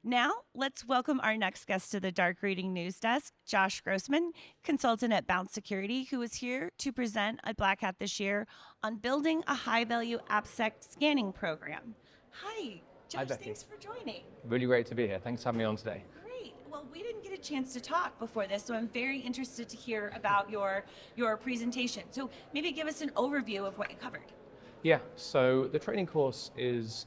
Now, let's welcome our next guest to the Dark Reading News Desk, Josh Grossman, consultant at Bounce Security, who is here to present a Black Hat this year on building a high-value AppSec scanning program. Hi, Hi, Josh, Becky. thanks for joining. Really great to be here. Thanks for having me on today. Great. Well, we didn't get a chance to talk before this, so I'm very interested to hear about your presentation. So maybe give us an overview of what you covered. Yeah, so the training course is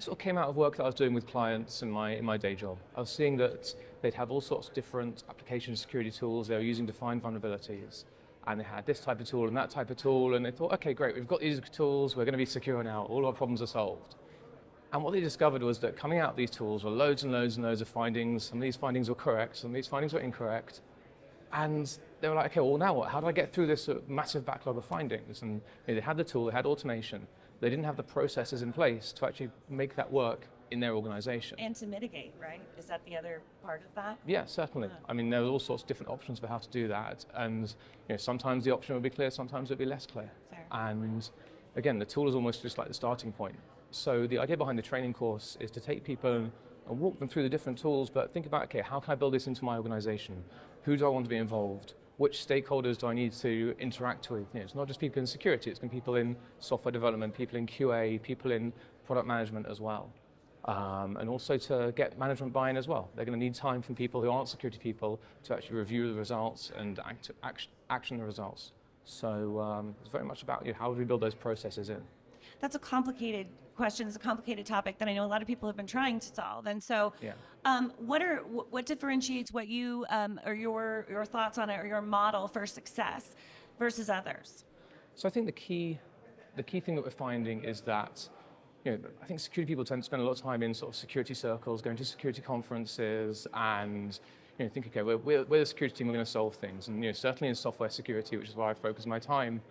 sort of came out of work that I was doing with clients in my day job. I was seeing that they'd have all sorts of different application security tools they were using to find vulnerabilities. And they had this type of tool and that type of tool, and they thought, okay, great, we've got these tools, we're going to be secure now, all our problems are solved. And what they discovered was that coming out of these tools were loads and loads and loads of findings. Some of these findings were correct, some of these findings were incorrect. And they were like, okay, well now what? How do I get through this sort of massive backlog of findings? And they had the tool, they had automation. They didn't have the processes in place to actually make that work in their organization. And to mitigate, right? Is that the other part of that? Yeah, certainly. I mean, there were all sorts of different options for how to do that. And sometimes the option would be clear, sometimes it would be less clear. Fair. And again, the tool is almost just like the starting point. So the idea behind the training course is to take people and walk them through the different tools, but think about, okay, how can I build this into my organization? Who do I want to be involved? Which stakeholders do I need to interact with? It's not just people in security, it's going to be people in software development, people in QA, people in product management as well. And also to get management buy-in as well. They're going to need time from people who aren't security people to actually review the results and action the results. So it's very much about how do we build those processes in. That's a complicated question. It's a complicated topic that I know a lot of people have been trying to solve. And so, Yeah. what differentiates what you or your thoughts on it or your model for success versus others? So I think the key thing that we're finding is that I think security people tend to spend a lot of time in sort of security circles, going to security conferences, and think, okay, we're the security team, we're going to solve things. And certainly in software security, which is where I focus my time,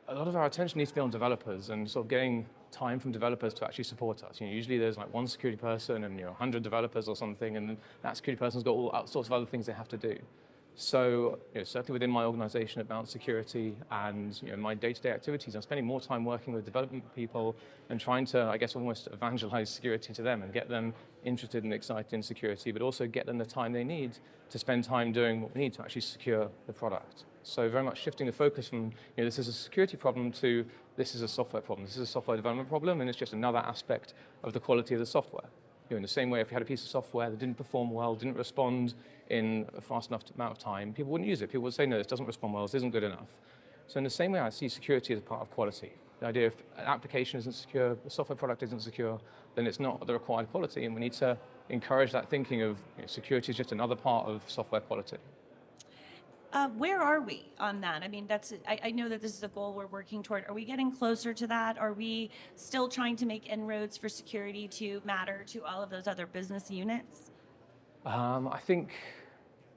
a lot of our attention needs to be on developers and sort of getting time from developers to actually support us. Usually there's like one security person and 100 developers or something, and that security person's got all sorts of other things they have to do. So certainly within my organization at Bounce Security and my day-to-day activities, I'm spending more time working with development people and trying to, I guess, almost evangelize security to them and get them interested and excited in security, but also get them the time they need to spend time doing what we need to actually secure the product. So very much shifting the focus from this is a security problem to this is a software problem. This is a software development problem, and it's just another aspect of the quality of the software. In the same way, if you had a piece of software that didn't perform well, didn't respond in a fast enough amount of time, people wouldn't use it. People would say, no, this doesn't respond well, this isn't good enough. So in the same way, I see security as a part of quality. The idea if an application isn't secure, a software product isn't secure, then it's not the required quality, and we need to encourage that thinking of security is just another part of software quality. Where are we on that? I mean, I know that this is a goal we're working toward. Are we getting closer to that? Are we still trying to make inroads for security to matter to all of those other business units? I think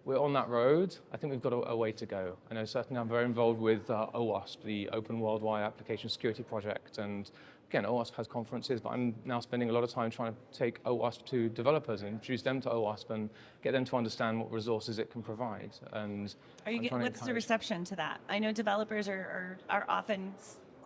we're on that road. I think we've got a way to go. I know certainly I'm very involved with OWASP, the Open Worldwide Application Security Project. And again, OWASP has conferences, but I'm now spending a lot of time trying to take OWASP to developers and introduce them to OWASP and get them to understand what resources it can provide. And What's the reception to that? I know developers are often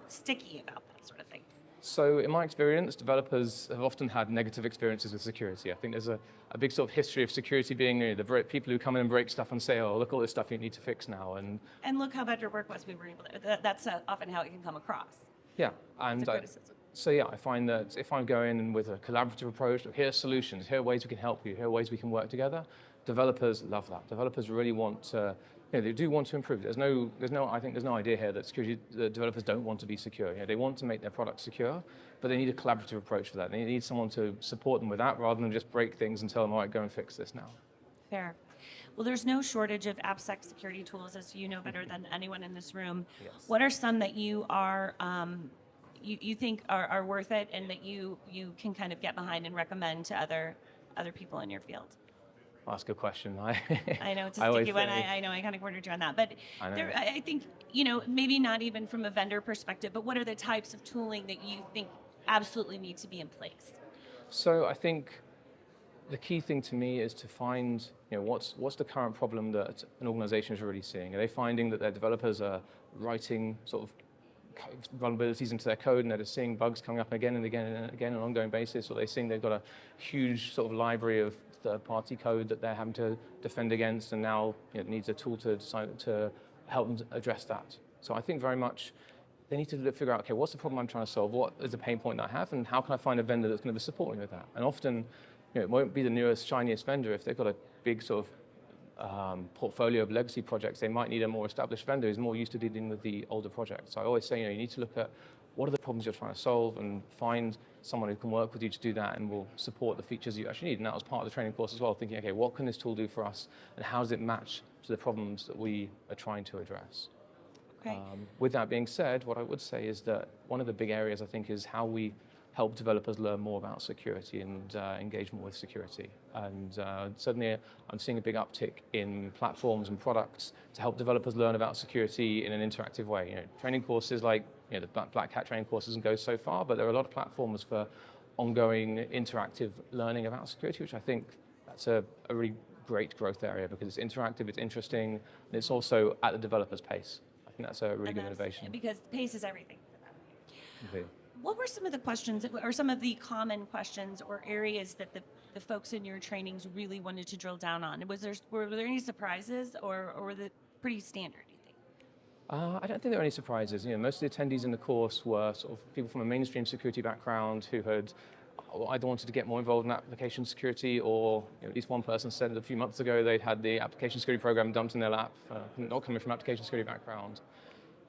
sticky about that sort of thing. So in my experience, developers have often had negative experiences with security. I think there's a big sort of history of security being the people who come in and break stuff and say, oh, look, all this stuff you need to fix now. And look how bad your work was. We were able to, that's often how it can come across. Yeah, and I find that if I go in with a collaborative approach, here's solutions, here are ways we can help you, here are ways we can work together, developers love that. Developers really want to, they do want to improve. I think there's no idea here that the developers don't want to be secure. They want to make their products secure, but they need a collaborative approach for that. They need someone to support them with that rather than just break things and tell them, all right, go and fix this now. Fair. Well, there's no shortage of AppSec security tools, as you know better than anyone in this room. Yes. What are some that you are you think are worth it and that you can kind of get behind and recommend to other people in your field? Well, that's a good question. I know it's a sticky one. I know I kind of cornered you on that, but I think maybe not even from a vendor perspective, but what are the types of tooling that you think absolutely need to be in place? So I think the key thing to me is to find, what's the current problem that an organization is really seeing? Are they finding that their developers are writing sort of vulnerabilities into their code and they're just seeing bugs coming up again and again and again on an ongoing basis, or they're seeing they've got a huge sort of library of third-party code that they're having to defend against, and now it needs a tool to help them address that. So I think very much they need to figure out, okay, what's the problem I'm trying to solve? What is the pain point that I have? And how can I find a vendor that's going to be supporting with that? And often, it won't be the newest, shiniest vendor. If they've got a big sort of portfolio of legacy projects, they might need a more established vendor who's more used to dealing with the older projects. So I always say, you need to look at what are the problems you're trying to solve and find someone who can work with you to do that and will support the features you actually need. And that was part of the training course as well, thinking, okay, what can this tool do for us? And how does it match to the problems that we are trying to address? With that being said, what I would say is that one of the big areas, I think, is how we help developers learn more about security and engagement with security. And certainly I'm seeing a big uptick in platforms and products to help developers learn about security in an interactive way. Training courses like the Black Hat training course doesn't go so far, but there are a lot of platforms for ongoing interactive learning about security, which I think that's a really great growth area because it's interactive, it's interesting, and it's also at the developer's pace. I think that's a really good innovation. Because pace is everything for them. Indeed. What were some of the questions, or some of the common questions or areas that the folks in your trainings really wanted to drill down on? Were there any surprises, or were they pretty standard, do you think? I don't think there were any surprises. Most of the attendees in the course were sort of people from a mainstream security background who had either wanted to get more involved in application security, or at least one person said a few months ago they'd had the application security program dumped in their lap, not coming from an application security background.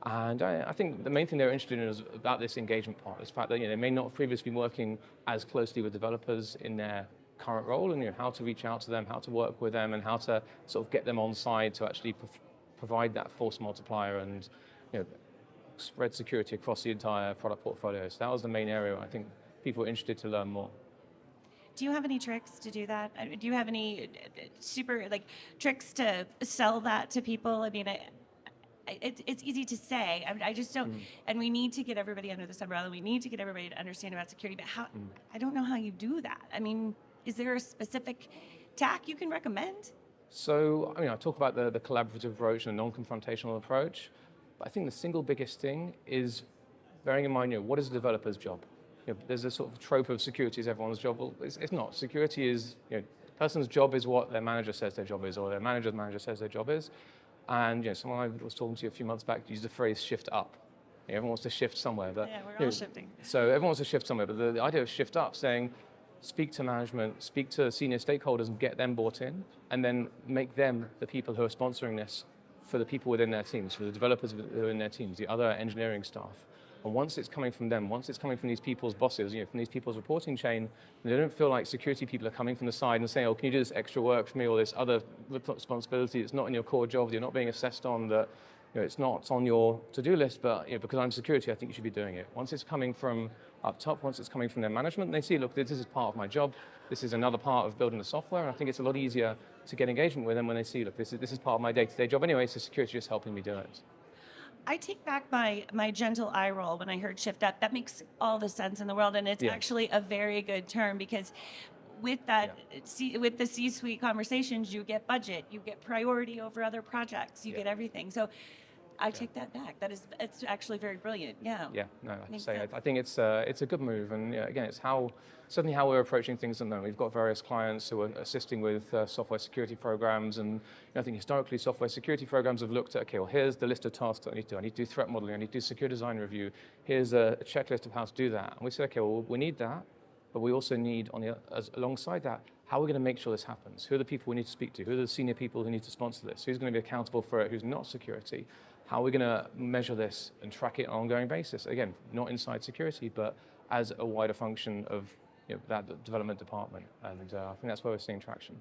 And I think the main thing they were interested in is about this engagement part, this fact that they may not have previously been working as closely with developers in their current role, and how to reach out to them, how to work with them, and how to sort of get them on side to actually provide that force multiplier and spread security across the entire product portfolio. So that was the main area I think people were interested to learn more. Do you have any tricks to do that? Do you have any super tricks to sell that to people? I mean, it's easy to say. I just don't, and we need to get everybody under this umbrella. We need to get everybody to understand about security, but how? I don't know how you do that. I mean, is there a specific tack you can recommend? So, I talk about the collaborative approach and the non-confrontational approach, but I think the single biggest thing is bearing in mind, what is the developer's job? There's a sort of trope of security is everyone's job. Well, it's not. Security is, the person's job is what their manager says their job is, or their manager's manager says their job is. And someone I was talking to a few months back used the phrase shift up. Everyone wants to shift somewhere. But, yeah, we're all shifting. So everyone wants to shift somewhere, but the idea of shift up, saying speak to management, speak to senior stakeholders and get them bought in, and then make them the people who are sponsoring this for the people within their teams, for the developers who are in their teams, the other engineering staff. And once it's coming from them, once it's coming from these people's bosses, from these people's reporting chain, they don't feel like security people are coming from the side and saying, oh, can you do this extra work for me, or this other responsibility that's not in your core job, that you're not being assessed on, that it's not on your to-do list, but because I'm security, I think you should be doing it. Once it's coming from up top, once it's coming from their management, they see, look, this is part of my job, this is another part of building the software, and I think it's a lot easier to get engagement with them when they see, look, this is part of my day-to-day job anyway, so security is just helping me do it. I take back my gentle eye roll when I heard shift up. That makes all the sense in the world, and it's actually a very good term, because with that, with the C-suite conversations, you get budget, you get priority over other projects, you get everything. So I take that back. It's actually very brilliant. Yeah. Yeah. No, I think it's a good move, and again, it's certainly how we're approaching things at the moment. We've got various clients who are assisting with software security programs, and I think historically software security programs have looked at, okay, well, here's the list of tasks that I need to do. I need to do threat modeling. I need to do secure design review. Here's a checklist of how to do that. And we said, okay, well, we need that, but we also need, alongside that, how are we going to make sure this happens? Who are the people we need to speak to? Who are the senior people who need to sponsor this? Who's going to be accountable for it? Who's not security? How are we going to measure this and track it on an ongoing basis? Again, not inside security, but as a wider function of that development department. And I think that's where we're seeing traction.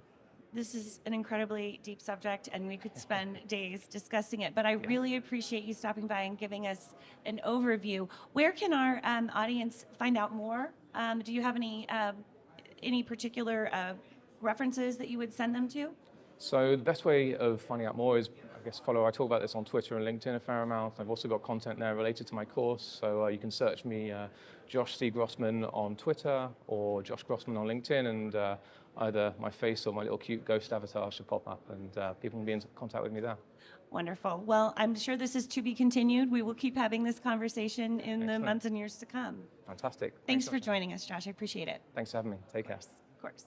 This is an incredibly deep subject, and we could spend days discussing it, but I really appreciate you stopping by and giving us an overview. Where can our audience find out more? Do you have any particular references that you would send them to? So the best way of finding out more is, I talk about this on Twitter and LinkedIn a fair amount. I've also got content there related to my course, so you can search me Josh C. Grossman on Twitter or Josh Grossman on LinkedIn, and either my face or my little cute ghost avatar should pop up, and people can be in contact with me there. Wonderful. Well, I'm sure this is to be continued. We will keep having this conversation in the Excellent. months and years to come. Fantastic. Thanks so for much. joining us, Josh. I appreciate it. Thanks for having me. Take care. Of course.